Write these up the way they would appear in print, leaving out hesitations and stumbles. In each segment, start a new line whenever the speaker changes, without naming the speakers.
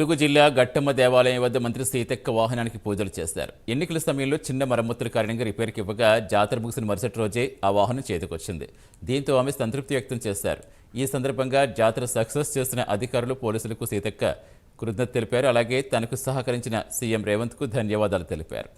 ములుగు జిల్లా గట్టమ్మ దేవాలయం వద్ద మంత్రి సీతక్క వాహనానికి పూజలు చేశారు. ఎన్నికల సమయంలో చిన్న మరమ్మతుల కారణంగా రిపేర్కి ఇవ్వగా జాతర ముగిసిన మరుసటి రోజే ఆ వాహనం చేతికొచ్చింది. దీంతో ఆమె సంతృప్తి వ్యక్తం చేశారు. ఈ సందర్భంగా జాతర సక్సెస్ చేసిన అధికారులు, పోలీసులకు సీతక్క కృతజ్ఞత తెలిపారు. అలాగే తనకు సహకరించిన సీఎం రేవంత్కు ధన్యవాదాలు తెలిపారు.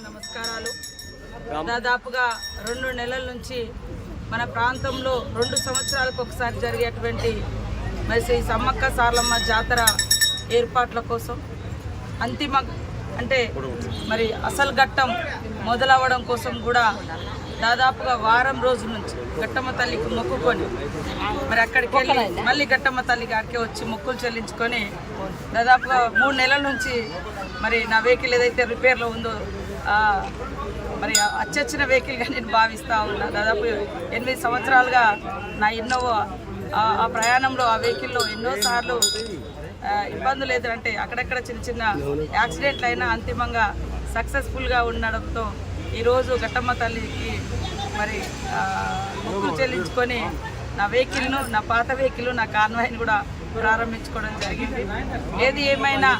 నమస్కారాలు. దాదాపుగా 2 నెలల నుంచి మన ప్రాంతంలో 2 సంవత్సరాలకు ఒకసారి జరిగేటువంటి మరి సమ్మక్క సారలమ్మ జాతర ఏర్పాట్ల కోసం అంతిమ అంటే మరి అసలు ఘట్టం మొదలవ్వడం కోసం కూడా దాదాపుగా వారం రోజుల నుంచి గట్టమ్మ తల్లికి మొక్కుకొని మరి అక్కడికి వెళ్ళి మళ్ళీ గట్టమ్మ తల్లి గారికి వచ్చి మొక్కులు చెల్లించుకొని దాదాపుగా 3 నెలల నుంచి మరి నా వెహికల్ ఏదైతే రిపేర్లో ఉందో మరి అచ్చొచ్చిన వెహికల్గా నేను భావిస్తూ ఉన్నా. దాదాపు 8 సంవత్సరాలుగా నా ఇన్నోవా ఆ ప్రయాణంలో ఆ వెహికల్లో ఎన్నోసార్లు ఇబ్బందులు ఎదురంటే అక్కడక్కడ చిన్న చిన్న యాక్సిడెంట్లు అయినా అంతిమంగా సక్సెస్ఫుల్గా ఉండడంతో ఈరోజు గట్టమ్మ తల్లికి మరి మొక్కులు చెల్లించుకొని నా వెహికల్ను, నా పాత వెహికల్, నా కాన్వాయ్ని కూడా ప్రారంభించుకోవడం జరిగింది. ఏది ఏమైనా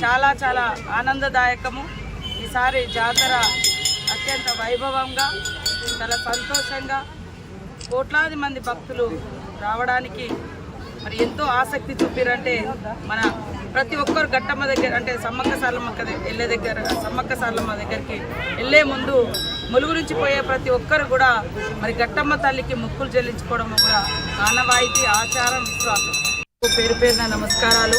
చాలా చాలా ఆనందదాయకము. ఈసారి జాతర అత్యంత వైభవంగా, చాలా సంతోషంగా, కోట్లాది మంది భక్తులు రావడానికి మరి ఎంతో ఆసక్తి చూపిరంటే మన ప్రతి ఒక్కరు గట్టమ్మ దగ్గర అంటే సమ్మక్క సారలమ్మ దగ్గరికి వెళ్ళే ముందు ములుగు నుంచి పోయే ప్రతి ఒక్కరు కూడా మరి గట్టమ్మ తల్లికి మొక్కులు చెల్లించుకోవడం కూడా ఆనవాయితీ, ఆచారం, విశ్వాసం. పేరు పేరున నమస్కారాలు.